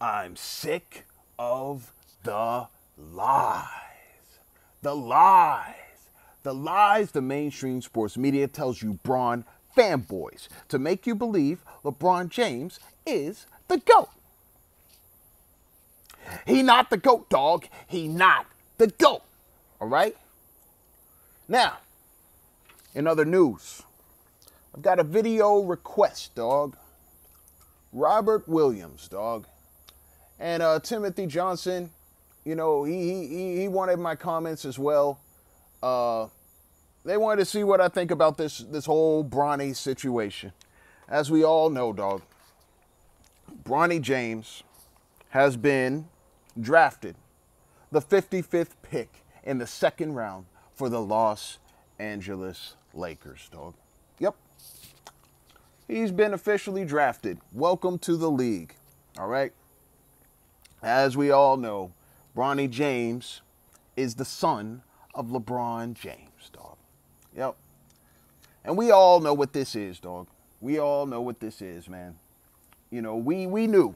I'm sick of the lies. The lies. The lies the mainstream sports media tells you Bron fanboys to make you believe LeBron James is the GOAT. He not the GOAT, dog. He not the GOAT. All right? Now, in other news, I've got a video request, dog. Robert Williams, dog. And Timothy Johnson, you know, he wanted my comments as well. They wanted to see what I think about this whole Bronny situation. As we all know, dog, Bronny James has been drafted the 55th pick in the second round for the Los Angeles Lakers, dog. Yep. He's been officially drafted. Welcome to the league. All right. As we all know, Bronny James is the son of LeBron James, dog. Yep. And we all know what this is, dog. We all know what this is, man. You know, we knew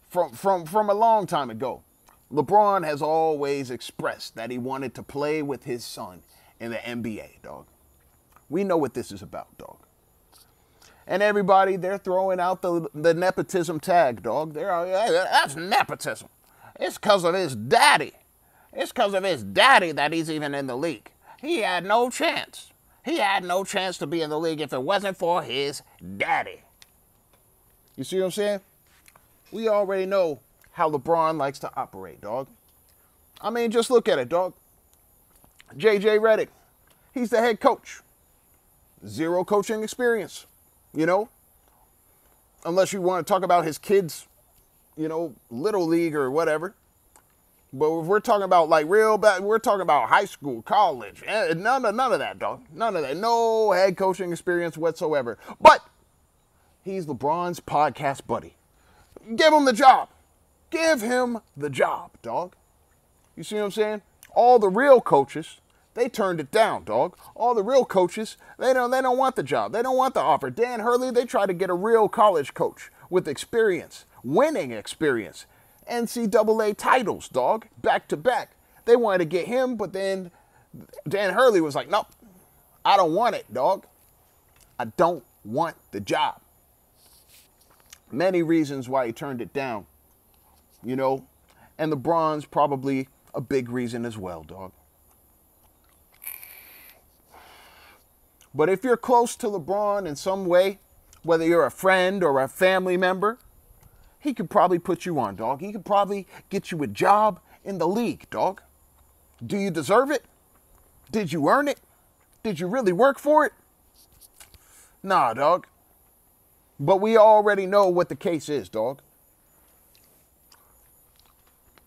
from a long time ago. LeBron has always expressed that he wanted to play with his son in the NBA, dog. We know what this is about, dog. And everybody, they're throwing out the nepotism tag, dog. That's nepotism. It's because of his daddy. It's because of his daddy that he's even in the league. He had no chance. He had no chance to be in the league if it wasn't for his daddy. You see what I'm saying? We already know how LeBron likes to operate, dog. I mean, just look at it, dog. JJ Redick, he's the head coach. Zero coaching experience, you know? Unless you want to talk about his kids, you know, little league or whatever. But if we're talking about like real bad, we're talking about high school, college, none of that, dog. None of that. No head coaching experience whatsoever. But he's LeBron's podcast buddy. Give him the job. Give him the job, dog. You see what I'm saying? All the real coaches, they turned it down, dog. All the real coaches, they don't want the job. They don't want the offer. Dan Hurley, they tried to get a real college coach with experience, winning experience. NCAA titles, dog, back to back. They wanted to get him, but then Dan Hurley was like, nope, I don't want it, dog. I don't want the job. Many reasons why he turned it down, you know, and LeBron's probably a big reason as well, dog. But if you're close to LeBron in some way, whether you're a friend or a family member, he could probably put you on, dog. He could probably get you a job in the league, dog. Do you deserve it? Did you earn it? Did you really work for it? Nah, dog. But we already know what the case is, dog.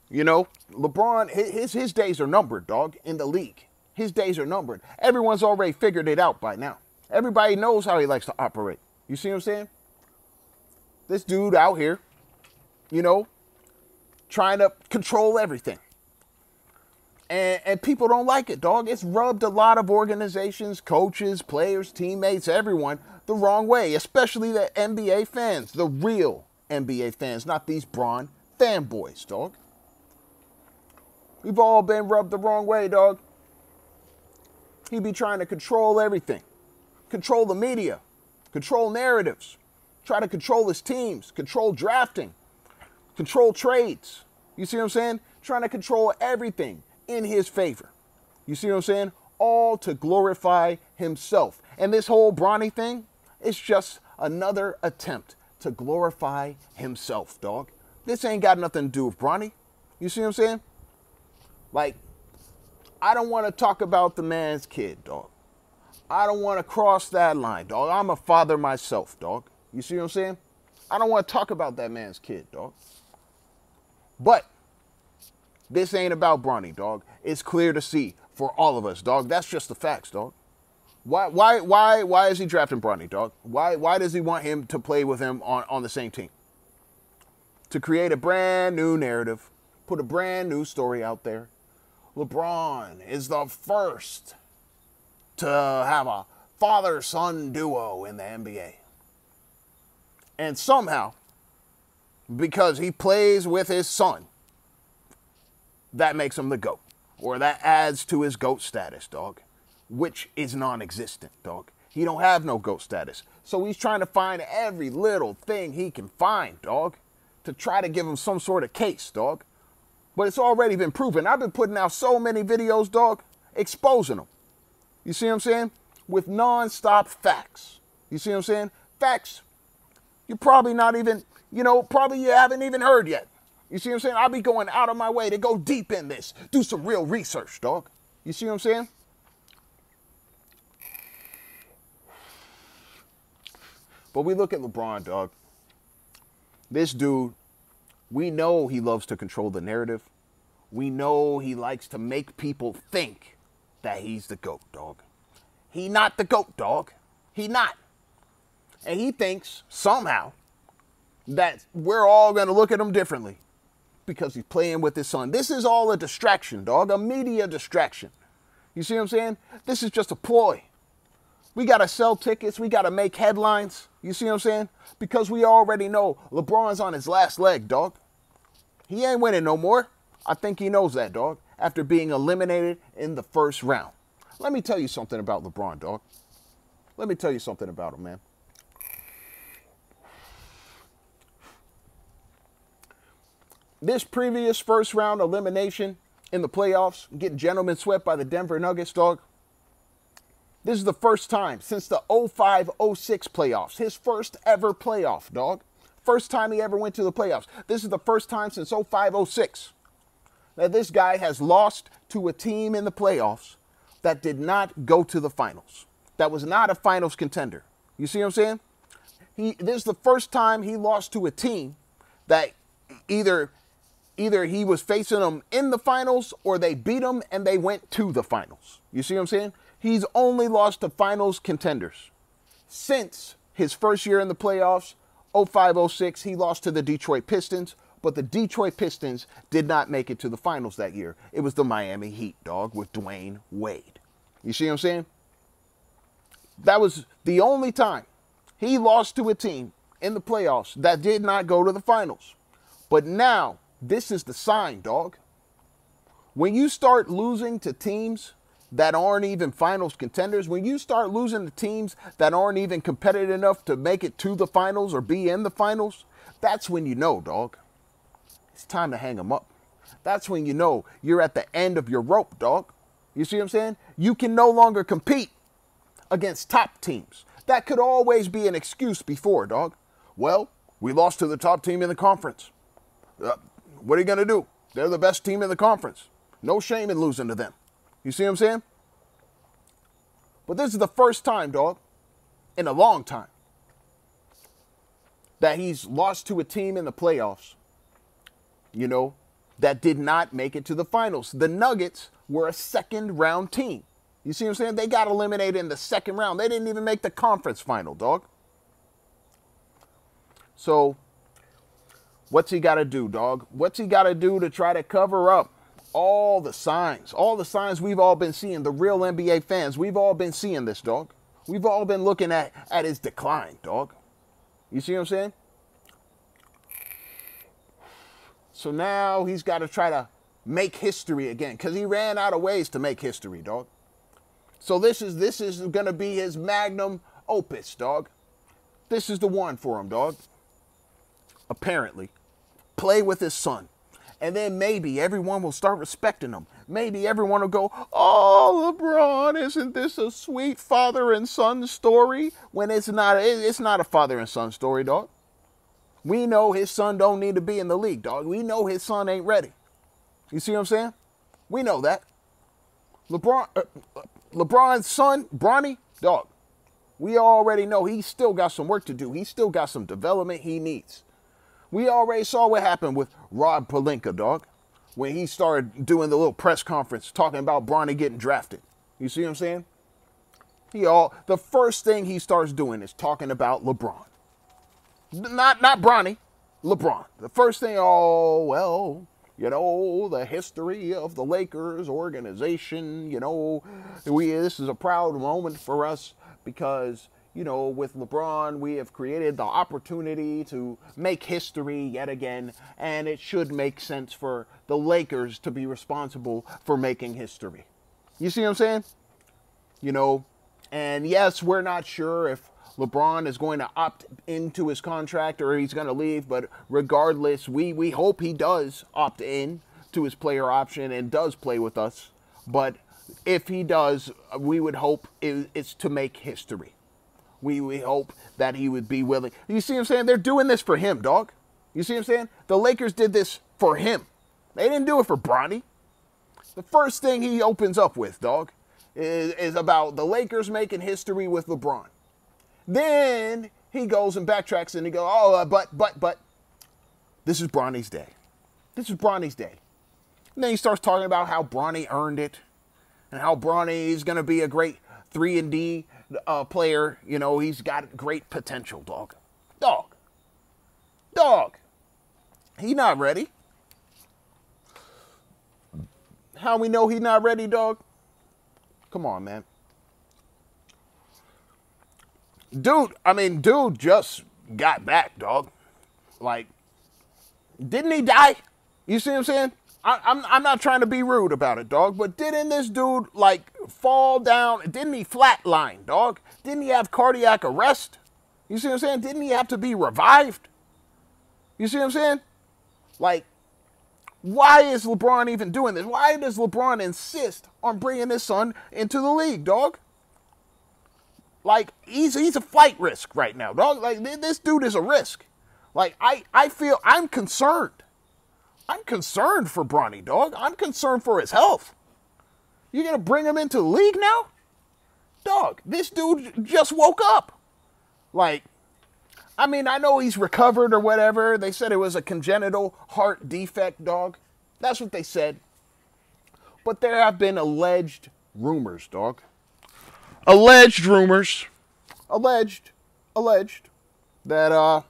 You know, LeBron, his days are numbered, dog, in the league. His days are numbered. Everyone's already figured it out by now. Everybody knows how he likes to operate. You see what I'm saying? This dude out here, you know, trying to control everything. And people don't like it, dog. It's rubbed a lot of organizations, coaches, players, teammates, everyone the wrong way, especially the NBA fans, the real NBA fans, not these Bron fanboys, dog. We've all been rubbed the wrong way, dog. He be trying to control everything, control the media, control narratives, try to control his teams, control drafting, control trades. You see what I'm saying? Trying to control everything in his favor. You see what I'm saying? All to glorify himself. And this whole Bronny thing is just another attempt to glorify himself, dog. This ain't got nothing to do with Bronny. You see what I'm saying? Like, I don't want to talk about the man's kid, dog. I don't want to cross that line, dog. I'm a father myself, dog. You see what I'm saying? I don't want to talk about that man's kid, dog. But this ain't about Bronny, dog. It's clear to see for all of us, dog. That's just the facts, dog. Why is he drafting Bronny, dog? Why does he want him to play with him on the same team? To create a brand new narrative, put a brand new story out there. LeBron is the first to have a father-son duo in the NBA. And somehow, because he plays with his son, that makes him the GOAT. Or that adds to his GOAT status, dog. Which is non-existent, dog. He don't have no GOAT status. So he's trying to find every little thing he can find, dog, to try to give him some sort of case, dog. But it's already been proven. I've been putting out so many videos, dog, exposing them. You see what I'm saying? With non-stop facts. You see what I'm saying? Facts you're probably not even, probably you haven't even heard yet. You see what I'm saying? I'll be going out of my way to go deep in this. Do some real research, dog. You see what I'm saying? But we look at LeBron, dog. This dude, we know he loves to control the narrative. We know he likes to make people think that he's the GOAT, dog. He not the GOAT, dog. He not. And he thinks somehow that we're all going to look at him differently because he's playing with his son. This is all a distraction, dog. A media distraction. You see what I'm saying? This is just a ploy. We got to sell tickets. We got to make headlines. You see what I'm saying? Because we already know LeBron's on his last leg, dog. He ain't winning no more. I think he knows that, dog, after being eliminated in the first round. Let me tell you something about LeBron, dog. Let me tell you something about him, man. This previous first round elimination in the playoffs, getting gentlemen swept by the Denver Nuggets, dog. This is the first time since the 05-06 playoffs. His first ever playoff, dog. First time he ever went to the playoffs. This is the first time since 05-06 that this guy has lost to a team in the playoffs that did not go to the finals. That was not a finals contender. You see what I'm saying? This is the first time he lost to a team that either he was facing them in the finals or they beat him and they went to the finals. You see what I'm saying? He's only lost to finals contenders. Since his first year in the playoffs, 05-06, he lost to the Detroit Pistons, but the Detroit Pistons did not make it to the finals that year. It was the Miami Heat, dog, with Dwayne Wade. You see what I'm saying? That was the only time he lost to a team in the playoffs that did not go to the finals. But now, this is the sign, dog. When you start losing to teams that aren't even finals contenders, when you start losing to teams that aren't even competitive enough to make it to the finals or be in the finals, that's when you know, dog. It's time to hang them up. That's when you know you're at the end of your rope, dog. You see what I'm saying? You can no longer compete against top teams. That could always be an excuse before, dog. Well, we lost to the top team in the conference. What are you going to do? They're the best team in the conference. No shame in losing to them. You see what I'm saying? But this is the first time, dog, in a long time, that he's lost to a team in the playoffs, that did not make it to the finals. The Nuggets were a second-round team. You see what I'm saying? They got eliminated in the second round. They didn't even make the conference final, dog. So, what's he got to do, dog? What's he got to do to try to cover up all the signs we've all been seeing, the real NBA fans, we've all been seeing this, dog. We've all been looking at his decline, dog. You see what I'm saying? So now he's got to try to make history again because he ran out of ways to make history, dog. So this is going to be his magnum opus, dog. This is the one for him, dog. Apparently. Play with his son. And then maybe everyone will start respecting him. Maybe everyone will go, oh, LeBron, isn't this a sweet father and son story? When it's not a father and son story, dog. We know his son don't need to be in the league, dog. We know his son ain't ready. You see what I'm saying? We know that. LeBron's son, Bronny, dog, we already know he's still got some work to do. He's still got some development he needs. We already saw what happened with Rob Pelinka, dog, when he started doing the little press conference talking about Bronny getting drafted. You see what I'm saying? The first thing he starts doing is talking about LeBron. Not Bronny, LeBron. The first thing, the history of the Lakers organization, this is a proud moment for us because, you know, with LeBron, we have created the opportunity to make history yet again, and it should make sense for the Lakers to be responsible for making history. You see what I'm saying? You know, and yes, we're not sure if LeBron is going to opt into his contract or he's going to leave, but regardless, we hope he does opt in to his player option and does play with us. But if he does, we would hope it's to make history. We hope that he would be willing. You see what I'm saying? They're doing this for him, dog. You see what I'm saying? The Lakers did this for him. They didn't do it for Bronny. The first thing he opens up with, dog, is about the Lakers making history with LeBron. Then he goes and backtracks and he goes, oh, but, this is Bronny's day. This is Bronny's day. And then he starts talking about how Bronny earned it and how Bronny is going to be a great 3-and-D player. You know, he's got great potential, dog. Dog. He not ready. How we know he not ready, dog? Come on, man. Dude just got back, dog. Like, didn't he die? You see what I'm saying? I'm not trying to be rude about it, dog, but didn't this dude, like, fall down? Didn't he flatline, dog? Didn't he have cardiac arrest? You see what I'm saying? Didn't he have to be revived? You see what I'm saying? Like, why is LeBron even doing this? Why does LeBron insist on bringing his son into the league, dog? Like, he's a flight risk right now, dog. Like, this dude is a risk. Like, I feel, I'm concerned. I'm concerned for Bronny, dog. I'm concerned for his health. You're going to bring him into the league now? Dog, this dude just woke up. Like, I mean, I know he's recovered or whatever. They said it was a congenital heart defect, dog. That's what they said. But there have been alleged rumors, dog. Alleged rumors. Alleged that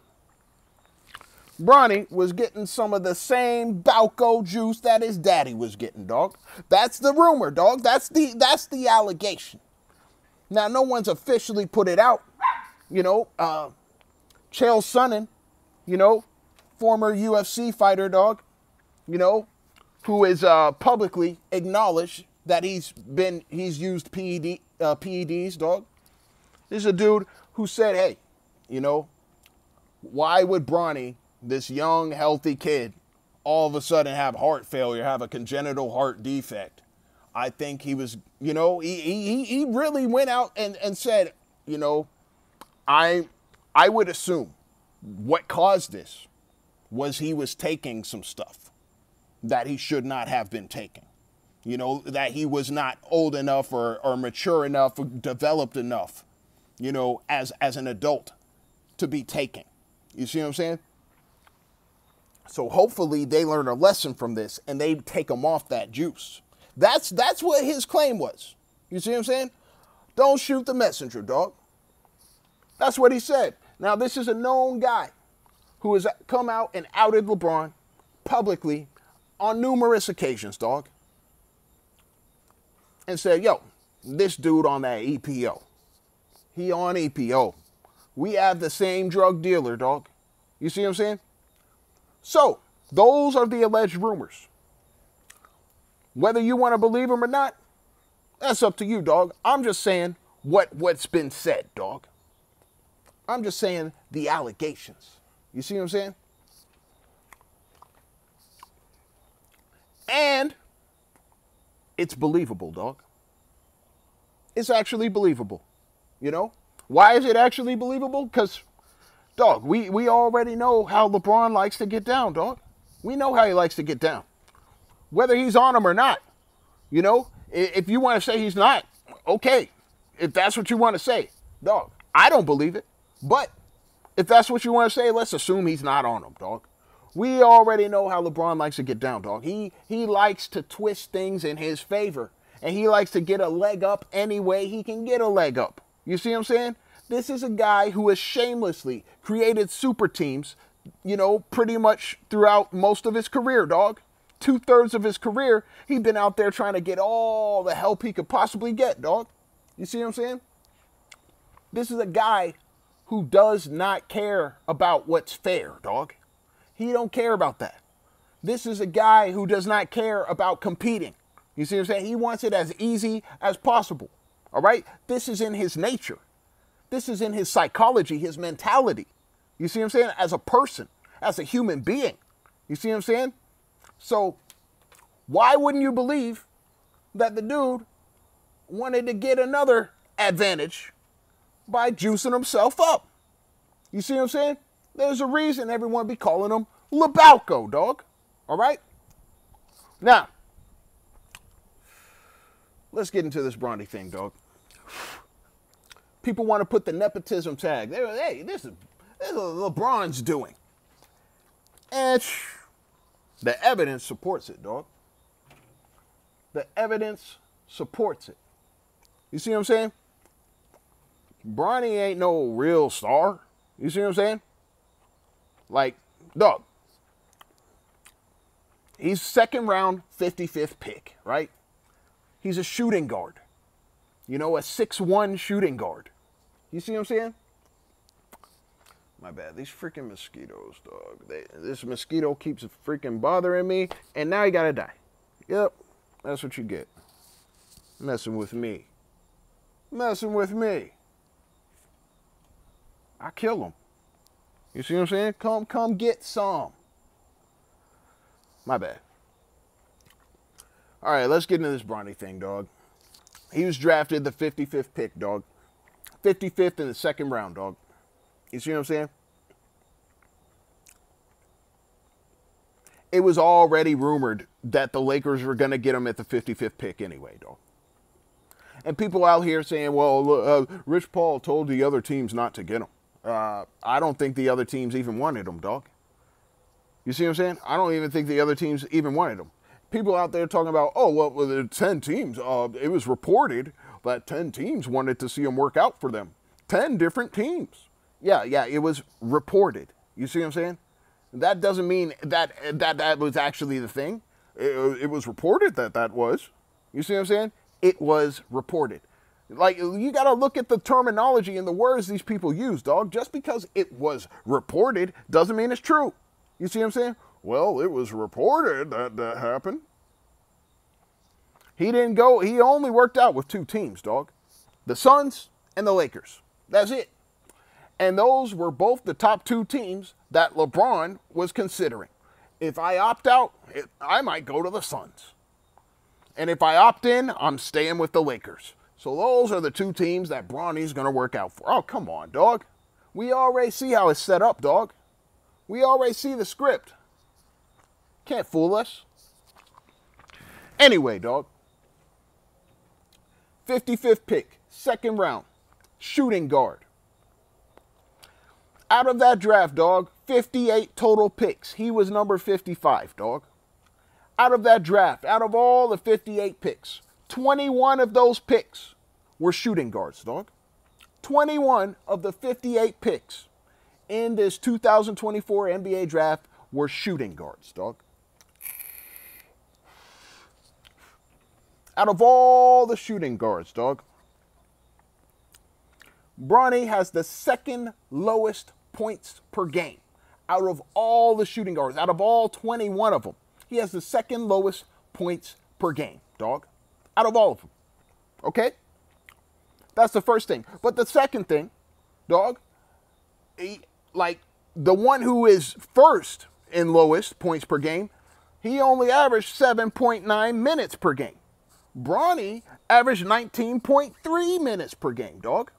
Bronny was getting some of the same Balco juice that his daddy was getting, dog. That's the rumor, dog. That's the allegation. Now, no one's officially put it out. You know, Chael Sonnen, you know, former UFC fighter, dog, you know, who is publicly acknowledged that he's used PEDs, dog. This is a dude who said, hey, you know, why would Bronny, this young, healthy kid, all of a sudden have heart failure, have a congenital heart defect? I think he was, you know, he really went out and said, you know, I would assume what caused this was he was taking some stuff that he should not have been taking. You know, that he was not old enough or mature enough or developed enough, you know, as an adult to be taking. You see what I'm saying? So hopefully they learn a lesson from this and they take him off that juice. That's what his claim was. You see what I'm saying? Don't shoot the messenger, dog. That's what he said. Now, this is a known guy who has come out and outed LeBron publicly on numerous occasions, dog. And said, yo, this dude on that EPO. He on EPO. We have the same drug dealer, dog. You see what I'm saying? So, those are the alleged rumors. Whether you want to believe them or not, that's up to you, dog. I'm just saying what's been said, dog. I'm just saying the allegations. You see what I'm saying? And it's believable, dog. It's actually believable. You know? Why is it actually believable? Because, dog, we already know how LeBron likes to get down, dog. We know how he likes to get down. Whether he's on him or not. You know? If you want to say he's not, okay. If that's what you want to say, dog, I don't believe it. But if that's what you want to say, let's assume he's not on him, dog. We already know how LeBron likes to get down, dog. He likes to twist things in his favor. And he likes to get a leg up any way he can get a leg up. You see what I'm saying? This is a guy who has shamelessly created super teams, you know, pretty much throughout most of his career, dog. 2/3 of his career, he's been out there trying to get all the help he could possibly get, dog. You see what I'm saying? This is a guy who does not care about what's fair, dog. He don't care about that. This is a guy who does not care about competing. You see what I'm saying? He wants it as easy as possible. All right? This is in his nature. This is in his psychology, his mentality. You see what I'm saying? As a person, as a human being. You see what I'm saying? So why wouldn't you believe that the dude wanted to get another advantage by juicing himself up? You see what I'm saying? There's a reason everyone be calling him Lebowski, dog. All right? Now, let's get into this Bronny thing, dog. People want to put the nepotism tag. Hey, this is LeBron's doing. And the evidence supports it, dog. The evidence supports it. You see what I'm saying? Bronny ain't no real star. You see what I'm saying? Like, dog. He's second round, 55th pick, right? He's a shooting guard. You know, a 6'1" shooting guard. You see what I'm saying? My bad. These freaking mosquitoes, dog. This mosquito keeps freaking bothering me, and now he gotta die. Yep, that's what you get. Messing with me. Messing with me. I kill him. You see what I'm saying? Come get some. My bad. All right, let's get into this Bronny thing, dog. He was drafted the 55th pick, dog. 55th in the second round, dog. You see what I'm saying? It was already rumored that the Lakers were going to get him at the 55th pick anyway, dog. And people out here saying, well, Rich Paul told the other teams not to get him. I don't think the other teams even wanted him, dog. You see what I'm saying? I don't even think the other teams even wanted him. People out there talking about, oh, well, there are 10 teams. It was reported that 10 teams wanted to see him work out for them. 10 different teams. Yeah, it was reported. You see what I'm saying? That doesn't mean that was actually the thing. It was reported that was. You see what I'm saying? It was reported. Like, you got to look at the terminology and the words these people use, dog. Just because it was reported doesn't mean it's true. You see what I'm saying? Well, it was reported that happened. He didn't go. He only worked out with 2 teams, dog. The Suns and the Lakers. That's it. And those were both the top 2 teams that LeBron was considering. If I opt out, I might go to the Suns. And if I opt in, I'm staying with the Lakers. So those are the 2 teams that Bronny's going to work out for. Oh, come on, dog. We already see how it's set up, dog. We already see the script. Can't fool us. Anyway, dog. 55th pick, second round, shooting guard. Out of that draft, dog, 58 total picks. He was number 55, dog. Out of that draft, out of all the 58 picks, 21 of those picks were shooting guards, dog. 21 of the 58 picks in this 2024 NBA draft were shooting guards, dog. Out of all the shooting guards, dog, Bronny has the second lowest points per game. Out of all the shooting guards, out of all 21 of them, he has the second lowest points per game, dog. Out of all of them. Okay? That's the first thing. But the second thing, dog, the one who is first in lowest points per game, he only averaged 7.9 minutes per game. Bronny averaged 19.3 minutes per game, dog.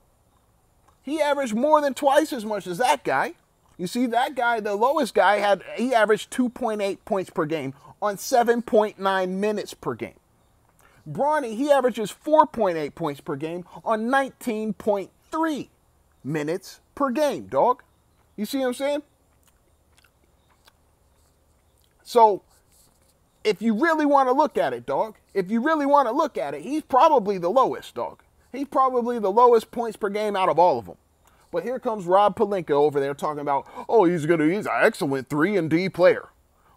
He averaged more than twice as much as that guy. You see, that guy, the lowest guy, he averaged 2.8 points per game on 7.9 minutes per game. Bronny, he averages 4.8 points per game on 19.3 minutes per game, dog. You see what I'm saying? So, if you really want to look at it, dog, if you really want to look at it, he's probably the lowest, dog. He's probably the lowest points per game out of all of them. But here comes Rob Pelinka over there talking about, oh, he's an excellent 3-and-D player.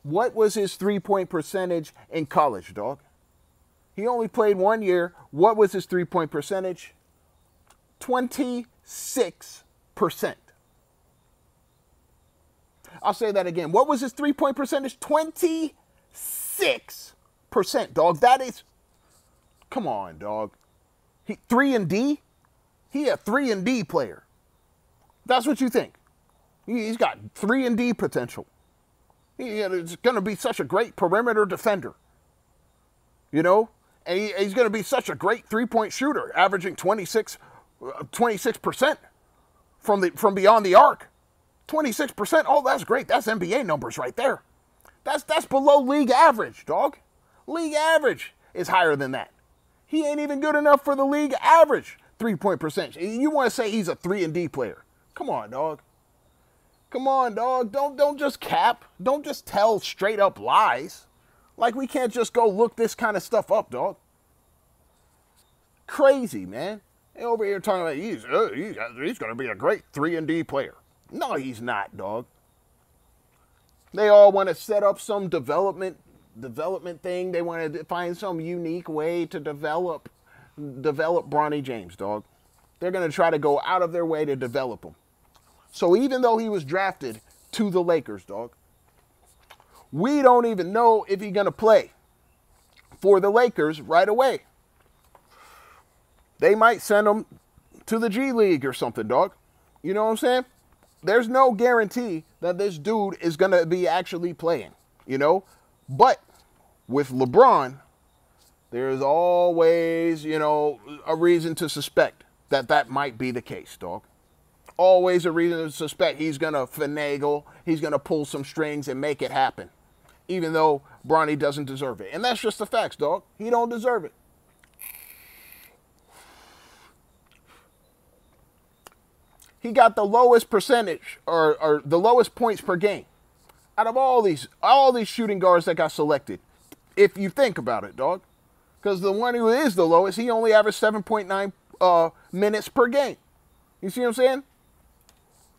What was his three-point percentage in college, dog? He only played 1 year. What was his three-point percentage? 26%. I'll say that again. What was his three-point percentage? 26%, dog. That is, come on, dog. 3 and D? He a 3 and D player. That's what you think. He's got 3 and D potential. He's going to be such a great perimeter defender. You know? And he's going to be such a great three-point shooter, averaging 26% from beyond the arc. 26%. Oh, that's great. That's NBA numbers right there. That's below league average, dog. League average is higher than that. He ain't even good enough for the league average three-point percentage. You want to say he's a 3 and D player? Come on, dog. Come on, dog. Don't just cap. Don't just tell straight up lies. Like, we can't just go look this kind of stuff up, dog. Crazy, man. They over here talking about he's going to be a great 3 and D player. No, he's not, dog. They all want to set up some development thing. They want to find some unique way to develop Bronny James, dog. They're going to try to go out of their way to develop him. So even though he was drafted to the Lakers, dog, we don't even know if he's going to play for the Lakers right away. They might send him to the G League or something, dog. You know what I'm saying? There's no guarantee that this dude is going to be actually playing, you know? But with LeBron, there's always, you know, a reason to suspect that that might be the case, dog. Always a reason to suspect he's going to finagle, he's going to pull some strings and make it happen, even though Bronny doesn't deserve it. And that's just the facts, dog. He don't deserve it. He got the lowest percentage or the lowest points per game out of all these shooting guards that got selected. If you think about it, dog. Because the one who is the lowest, he only averaged 7.9 minutes per game. You see what I'm saying?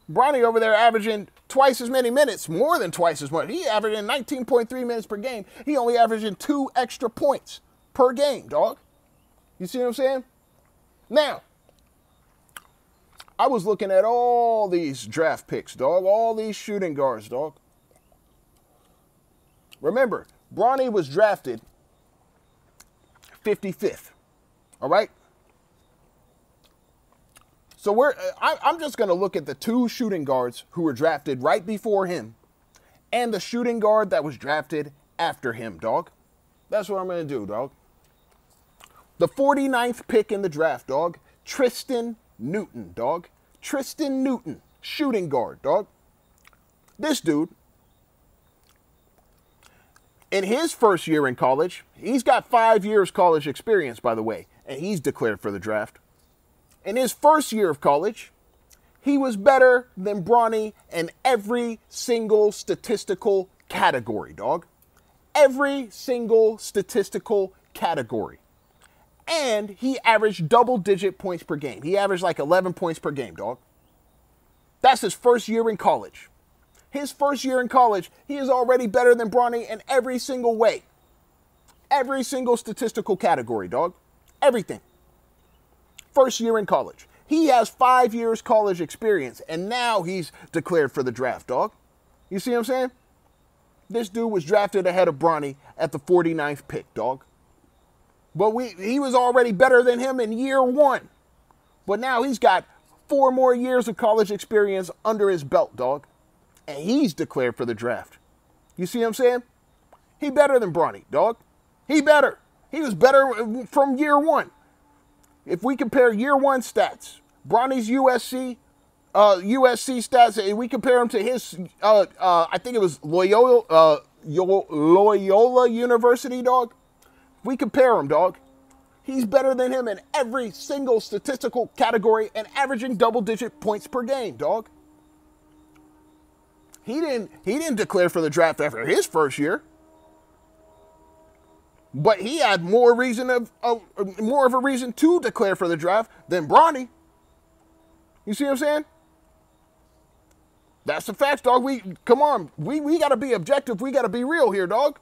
Bronny over there averaging twice as many minutes, more than twice as much. He averaging 19.3 minutes per game. He only averaging 2 extra points per game, dog. You see what I'm saying? Now, I was looking at all these draft picks, dog. All these shooting guards, dog. Remember, Bronny was drafted 55th. All right? So I'm just going to look at the 2 shooting guards who were drafted right before him and the shooting guard that was drafted after him, dog. That's what I'm going to do, dog. The 49th pick in the draft, dog. Tristan Newton, dog. Tristan Newton, shooting guard, dog. This dude, in his first year in college, he's got 5 years college experience, by the way, and he's declared for the draft. In his first year of college, he was better than Bronny in every single statistical category, dog. Every single statistical category. And he averaged double-digit points per game. He averaged like 11 points per game, dog. That's his first year in college. His first year in college, he is already better than Bronny in every single way. Every single statistical category, dog. Everything. First year in college. He has 5 years college experience, and now he's declared for the draft, dog. You see what I'm saying? This dude was drafted ahead of Bronny at the 49th pick, dog. But he was already better than him in year 1. But now he's got 4 more years of college experience under his belt, dog. And he's declared for the draft. You see what I'm saying? He better than Bronny, dog. He better. He was better from year 1. If we compare year 1 stats, Bronny's USC stats, and we compare him to his, I think it was Loyola University, dog. If we compare him, dog, he's better than him in every single statistical category and averaging double-digit points per game, dog. He didn't declare for the draft after his first year. But he had more of a reason to declare for the draft than Bronny. You see what I'm saying? That's the facts, dog. Come on. We got to be objective. We got to be real here, dog.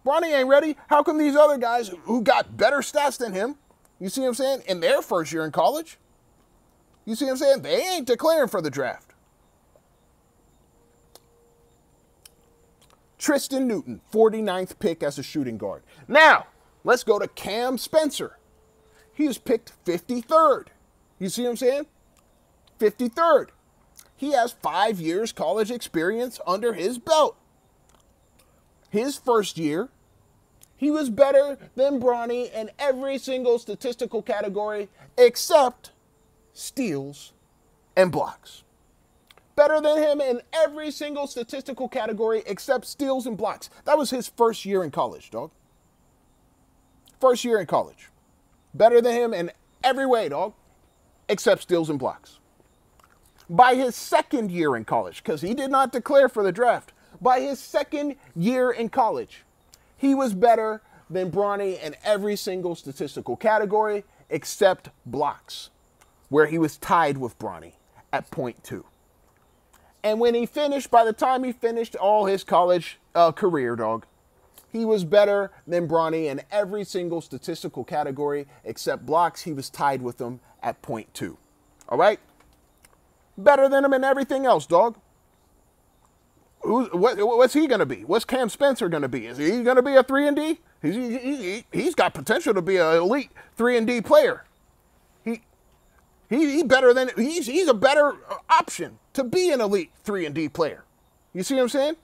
Bronny ain't ready. How come these other guys who got better stats than him, you see what I'm saying, in their first year in college, You see what I'm saying? They ain't declaring for the draft. Tristan Newton, 49th pick as a shooting guard. Now, let's go to Cam Spencer. He was picked 53rd. You see what I'm saying? 53rd. He has 5 years college experience under his belt. His first year, he was better than Bronny in every single statistical category except steals and blocks. Better than him in every single statistical category except steals and blocks. That was his first year in college, dog. First year in college. Better than him in every way, dog, except steals and blocks. By his second year in college, because he did not declare for the draft, by his second year in college, he was better than Bronny in every single statistical category except blocks, where he was tied with Bronny at .2. And when he finished, by the time he finished all his college career, dog, he was better than Bronny in every single statistical category except blocks. He was tied with him at .2. All right? Better than him in everything else, dog. What's he going to be? What's Cam Spencer going to be? Is he going to be a 3-and-D? He's got potential to be an elite 3-and-D player. He's a better option to be an elite 3-and-D player. You see what I'm saying?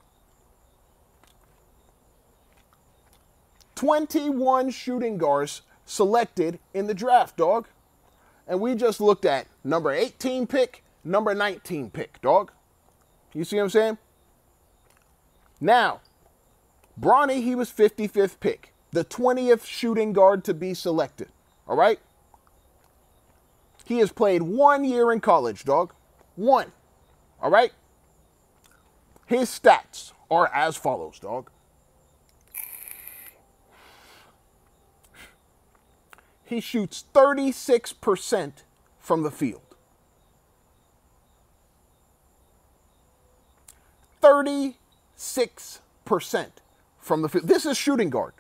21 shooting guards selected in the draft, dog. And we just looked at number 18 pick, number 19 pick, dog. You see what I'm saying? Now, Bronny, he was 55th pick, the 20th shooting guard to be selected. All right? He has played 1 year in college, dog. 1. All right? His stats are as follows, dog. He shoots 36% from the field. 36% from the field. This is shooting guard.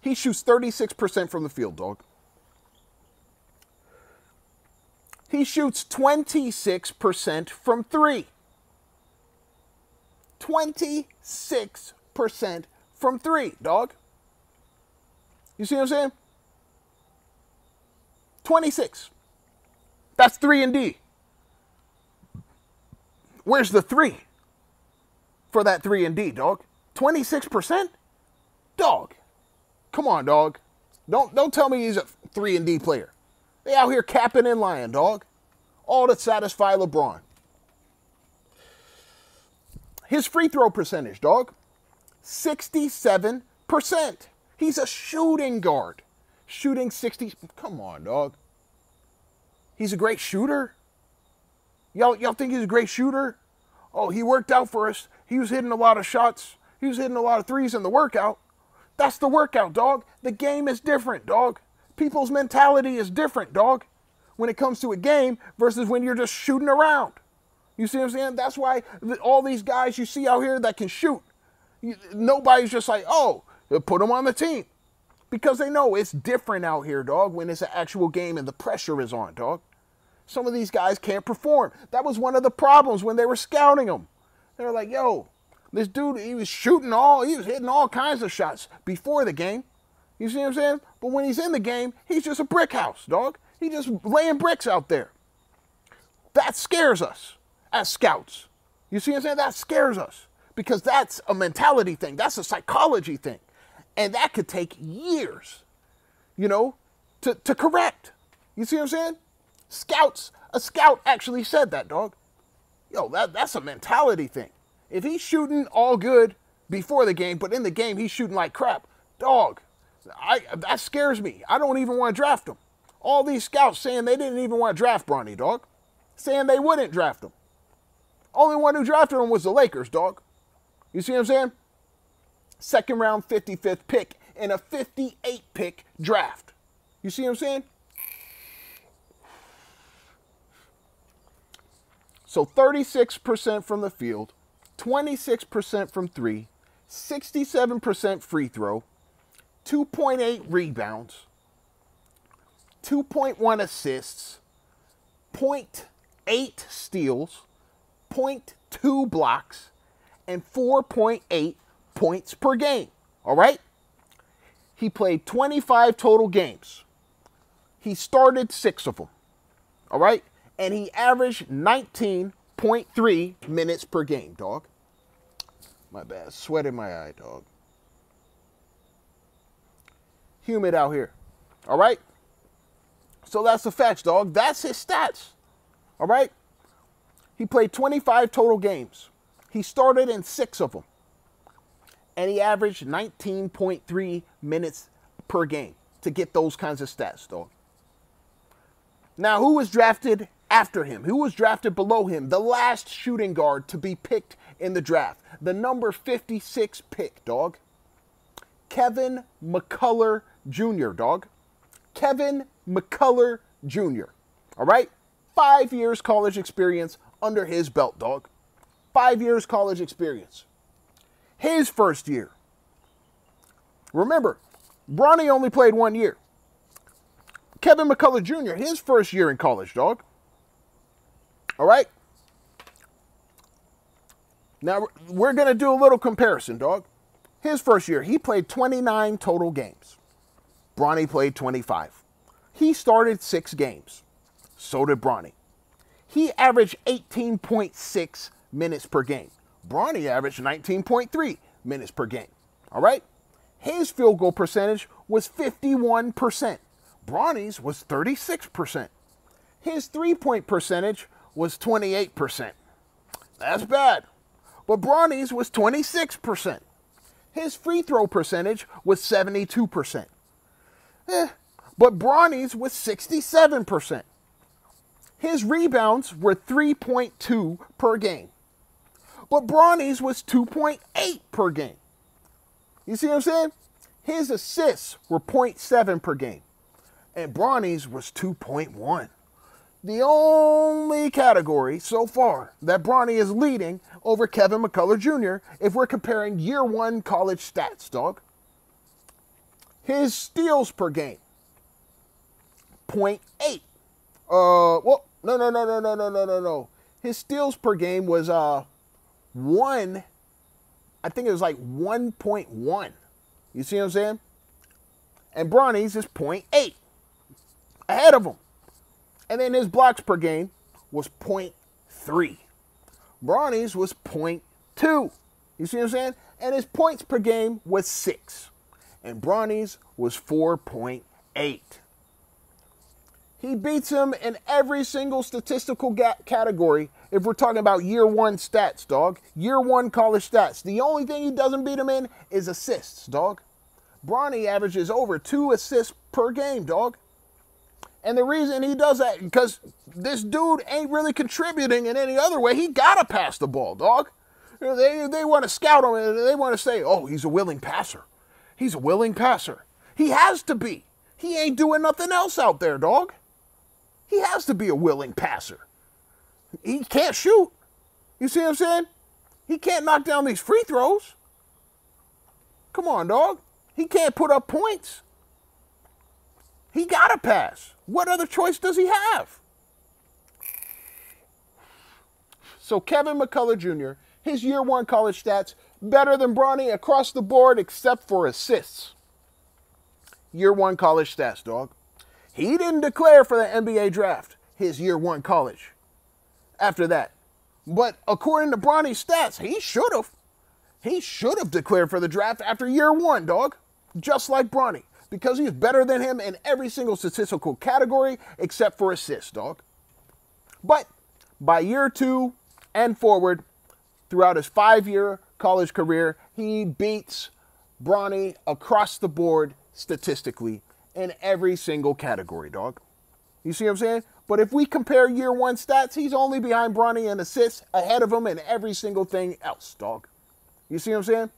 He shoots 36% from the field, dog. He shoots 26% from 3. 26% from 3, dog. You see what I'm saying? 26. That's 3-and-D. Where's the 3 for that 3-and-D, dog? 26%? Dog. Come on, dog. Don't tell me he's a 3-and-D player. They out here capping and lying, dog. All to satisfy LeBron. His free throw percentage, dog. 67%. He's a shooting guard. Shooting 60. Come on, dog. He's a great shooter. Y'all think he's a great shooter? Oh, he worked out for us. He was hitting a lot of shots. He was hitting a lot of threes in the workout. That's the workout, dog. The game is different, dog. People's mentality is different, dog, when it comes to a game versus when you're just shooting around. You see what I'm saying? That's why all these guys you see out here that can shoot, nobody's just like, oh, put them on the team. Because they know it's different out here, dog, when it's an actual game and the pressure is on, dog. Some of these guys can't perform. That was one of the problems when they were scouting them. They were like, yo, this dude, he was hitting all kinds of shots before the game. You see what I'm saying? But when he's in the game, he's just a brick house, dog. He's just laying bricks out there. That scares us as scouts. You see what I'm saying? That scares us because that's a mentality thing. That's a psychology thing. And that could take years, to correct. You see what I'm saying? A scout actually said that, dog. Yo, that's a mentality thing. If he's shooting all good before the game, but in the game he's shooting like crap, dog, that scares me. I don't even want to draft him. All these scouts saying they didn't even want to draft Bronny, dog. Saying they wouldn't draft him. Only one who drafted him was the Lakers, dog. You see what I'm saying? Second round, 55th pick in a 58 pick draft. You see what I'm saying? So 36% from the field, 26% from 3, 67% free throw, 2.8 rebounds, 2.1 assists, 0.8 steals, 0.2 blocks, and 4.8 points per game. All right? He played 25 total games. He started 6 of them. All right? And he averaged 19.3 minutes per game, dog. My bad. Sweat in my eye, dog. Humid out here. All right? So that's the facts, dog. That's his stats. All right? He played 25 total games. He started in 6 of them. And he averaged 19.3 minutes per game to get those kinds of stats, dog. Now, who was drafted after him? Who was drafted below him? The last shooting guard to be picked in the draft. The number 56 pick, dog. Kevin McCullough Jr., dog. Kevin McCullough Jr. All right? 5 years college experience under his belt, dog. 5 years college experience. His first year. Remember, Bronny only played 1 year. Kevin McCullough Jr., his first year in college, dog. All right? Now, we're going to do a little comparison, dog. His first year, he played 29 total games. Bronny played 25. He started 6 games. So did Bronny. He averaged 18.6 minutes per game. Bronny averaged 19.3 minutes per game. All right? His field goal percentage was 51%. Bronny's was 36%. His three-point percentage was 28%. That's bad. But Bronny's was 26%. His free throw percentage was 72%. But Bronny's was 67%. His rebounds were 3.2 per game. But Bronny's was 2.8 per game. You see what I'm saying? His assists were 0.7 per game. And Bronny's was 2.1. The only category so far that Bronny is leading over Kevin McCullough Jr. if we're comparing year 1 college stats, dog. His steals per game, 0.8. Well, no. His steals per game was 1. I think it was like 1.1. You see what I'm saying? And Bronny's is 0.8. Ahead of him. And then his blocks per game was 0.3. Bronny's was 0.2. You see what I'm saying? And his points per game was 6. And Bronny's was 4.8. He beats him in every single statistical category if we're talking about year 1 stats, dog. Year 1 college stats. The only thing he doesn't beat him in is assists, dog. Bronny averages over 2 assists per game, dog. And the reason he does that, because this dude ain't really contributing in any other way. He got to pass the ball, dog. They want to scout him and they want to say, oh, he's a willing passer. He's a willing passer. He has to be. He ain't doing nothing else out there, dog. He has to be a willing passer. He can't shoot. You see what I'm saying? He can't knock down these free throws. Come on, dog. He can't put up points. He got to pass. What other choice does he have? So Kevin McCullough Jr., his year 1 college stats, better than Bronny across the board except for assists. Year 1 college stats, dog. He didn't declare for the NBA draft his year 1 college after that. But according to Bronny's stats, he should have. He should have declared for the draft after year 1, dog. Just like Bronny. Because he's better than him in every single statistical category except for assists, dog. But by year 2 and forward, throughout his 5-year college career, he beats Bronny across the board statistically in every single category, dog. You see what I'm saying? But if we compare year 1 stats, he's only behind Bronny in assists, ahead of him in every single thing else, dog. You see what I'm saying?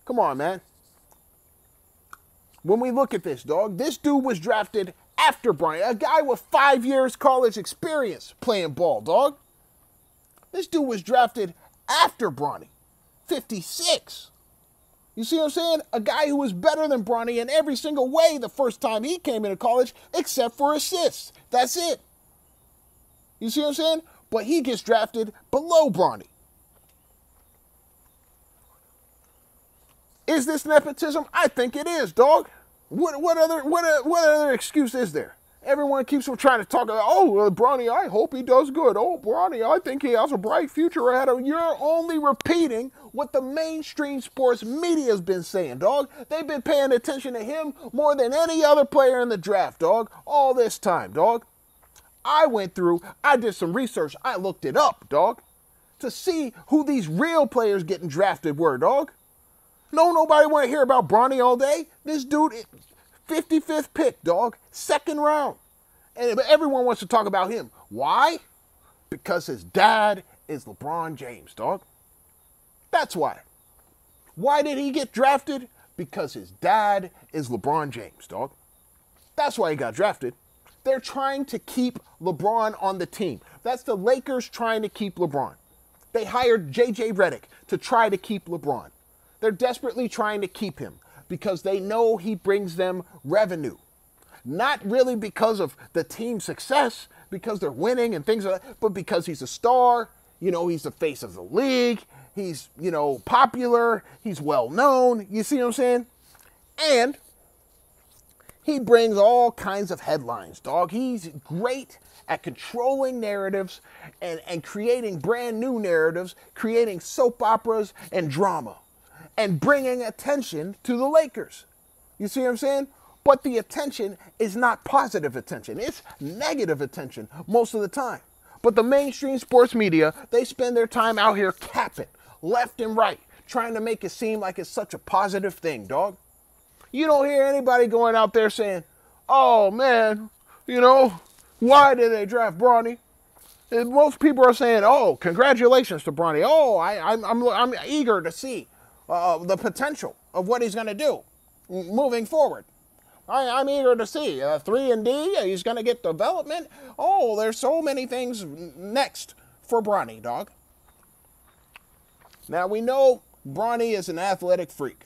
Come on, man. When we look at this, dog, this dude was drafted after Bronny. A guy with 5 years college experience playing ball, dog. This dude was drafted after Bronny. 56. You see what I'm saying? A guy who was better than Bronny in every single way the first time he came into college, except for assists. That's it. You see what I'm saying? But he gets drafted below Bronny. Is this nepotism? I think it is, dog. What other excuse is there? Everyone keeps trying to talk about, oh, Bronny, I hope he does good. Oh, Bronny, I think he has a bright future ahead of him. You're only repeating what the mainstream sports media has been saying, dog. They've been paying attention to him more than any other player in the draft, dog, all this time, dog. I did some research. I looked it up, dog, to see who these real players getting drafted were, dog. No, nobody want to hear about Bronny all day. This dude, 55th pick, dog, 2nd round. And everyone wants to talk about him. Why? Because his dad is LeBron James, dog. That's why. Why did he get drafted? Because his dad is LeBron James, dog. That's why he got drafted. They're trying to keep LeBron on the team. That's the Lakers trying to keep LeBron. They hired J.J. Redick to try to keep LeBron. They're desperately trying to keep him because they know he brings them revenue. Not really because of the team's success, because they're winning and things like that, but because he's a star. You know, he's the face of the league. He's, popular. He's well known. You see what I'm saying? And he brings all kinds of headlines, dog. He's great at controlling narratives and creating brand new narratives, creating soap operas and drama, and bringing attention to the Lakers. You see what I'm saying? But the attention is not positive attention. It's negative attention most of the time. But the mainstream sports media, they spend their time out here capping left and right, trying to make it seem like it's such a positive thing, dog. You don't hear anybody going out there saying, oh, man, why did they draft Bronny? And most people are saying, oh, congratulations to Bronny. Oh, I'm eager to see the potential of what he's going to do moving forward. I'm eager to see 3-and-D. He's going to get development. Oh, there's so many things next for Bronny, dog. Now, we know Bronny is an athletic freak.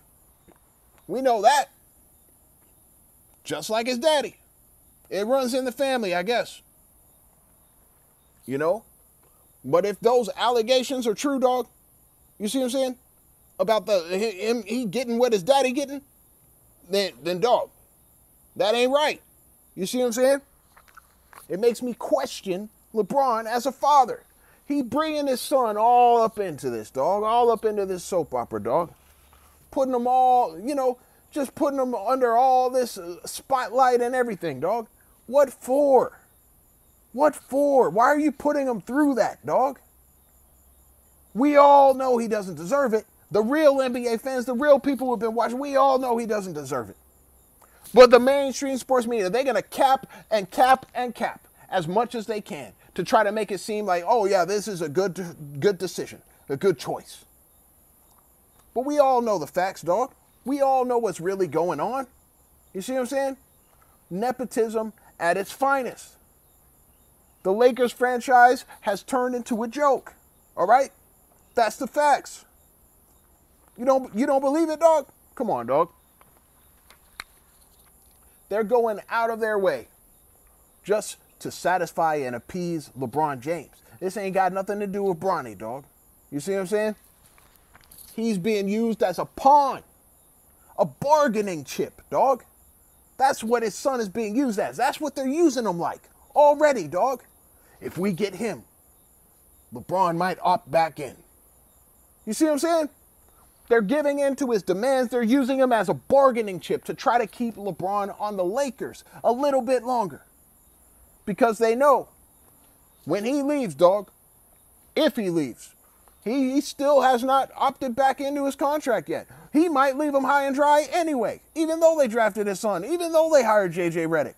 We know that. Just like his daddy. It runs in the family, I guess. But if those allegations are true, dog, you see what I'm saying? About he getting what his daddy getting, then dog, that ain't right. You see what I'm saying? It makes me question LeBron as a father. He bringing his son all up into this, dog, all up into this soap opera, dog. Putting them all, just putting them under all this spotlight and everything, dog. What for? What for? Why are you putting him through that, dog? We all know he doesn't deserve it. The real NBA fans, the real people who have been watching, we all know he doesn't deserve it. But the mainstream sports media, they're going to cap and cap and cap as much as they can to try to make it seem like, oh, yeah, this is a good decision, a good choice. But we all know the facts, dog. We all know what's really going on. You see what I'm saying? Nepotism at its finest. The Lakers franchise has turned into a joke. All right? That's the facts. You don't believe it, dog? Come on, dog. They're going out of their way just to satisfy and appease LeBron James. This ain't got nothing to do with Bronny, dog. You see what I'm saying? He's being used as a pawn, a bargaining chip, dog. That's what his son is being used as. That's what they're using him like already, dog. If we get him, LeBron might opt back in. You see what I'm saying? They're giving in to his demands. They're using him as a bargaining chip to try to keep LeBron on the Lakers a little bit longer. Because they know when he leaves, dog, if he leaves, he still has not opted back into his contract yet. He might leave him high and dry anyway, even though they drafted his son, even though they hired J.J. Redick.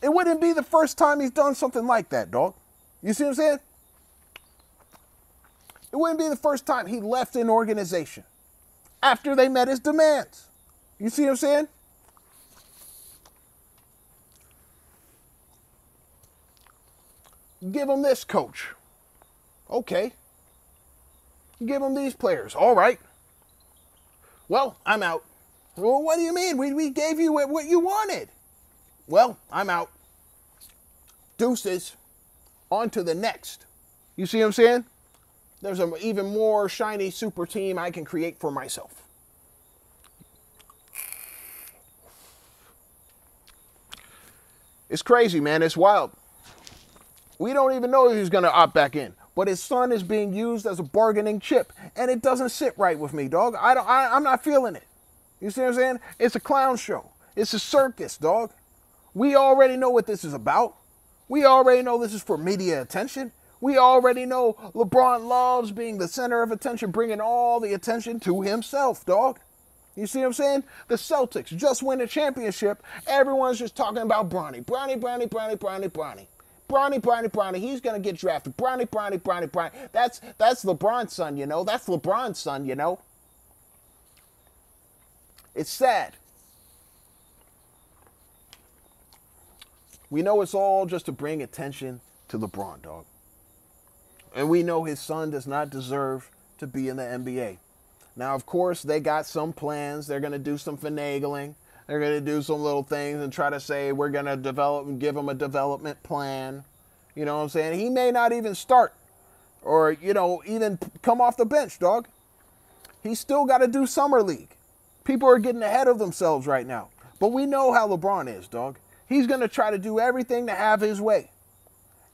It wouldn't be the first time he's done something like that, dog. You see what I'm saying? It wouldn't be the first time he left an organization after they met his demands. You see what I'm saying? Give him this coach. Okay. Give him these players. All right. Well, I'm out. Well, what do you mean? We gave you what you wanted. Well, I'm out. Deuces. on to the next. You see what I'm saying? There's an even more shiny super team I can create for myself. It's crazy, man. It's wild. We don't even know if he's going to opt back in. But his son is being used as a bargaining chip. And it doesn't sit right with me, dog. I'm not feeling it. You see what I'm saying? It's a clown show. It's a circus, dog. We already know what this is about. We already know this is for media attention. We already know LeBron loves being the center of attention, bringing all the attention to himself, dog. You see what I'm saying? The Celtics just win a championship. Everyone's just talking about Bronny. Bronny. Bronny. He's going to get drafted. Bronny. That's LeBron's son, you know. That's LeBron's son, you know. It's sad. We know it's all just to bring attention to LeBron, dog. And we know his son does not deserve to be in the NBA. Now, of course, they got some plans. They're going to do some finagling. They're going to do some little things and try to say we're going to develop and give him a development plan. You know what I'm saying? He may not even start or, you know, even come off the bench, dog. He's still got to do summer league. People are getting ahead of themselves right now. But we know how LeBron is, dog. He's going to try to do everything to have his way.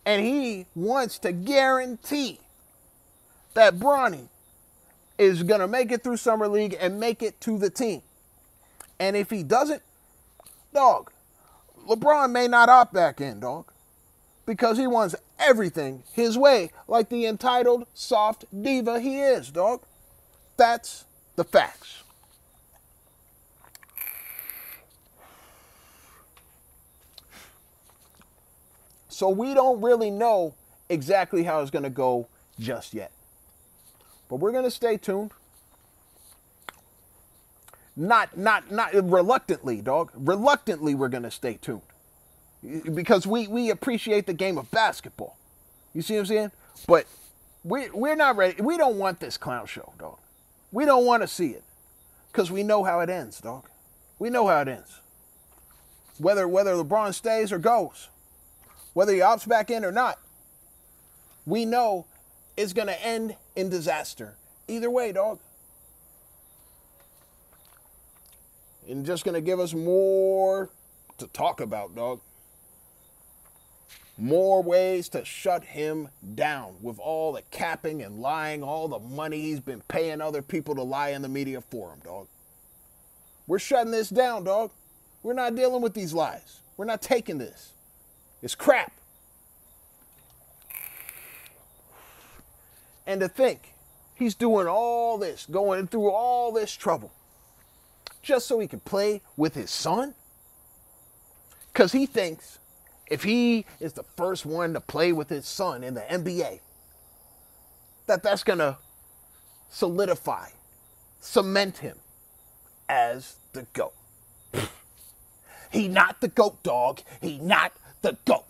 And he wants to guarantee that Bronny is going to make it through summer league and make it to the team. And if he doesn't, dog, LeBron may not opt back in, dog, because he wants everything his way, like the entitled soft diva he is, dog. That's the facts. So we don't really know exactly how it's going to go just yet. But we're going to stay tuned. Not reluctantly, dog. Reluctantly, we're going to stay tuned. Because we appreciate the game of basketball. You see what I'm saying? But we're not ready. We don't want this clown show, dog. We don't want to see it. Because we know how it ends, dog. We know how it ends. Whether LeBron stays or goes. Whether he opts back in or not. We know it's going to end in disaster. Either way, dog. And just going to give us more to talk about, dog. More ways to shut him down with all the capping and lying, all the money he's been paying other people to lie in the media for him, dog. We're shutting this down, dog. We're not dealing with these lies. We're not taking this. It's crap. And to think he's doing all this, going through all this trouble, just so he can play with his son? Because he thinks if he is the first one to play with his son in the NBA, that's going to solidify, cement him as the GOAT. He not the GOAT, dog. He not the GOAT.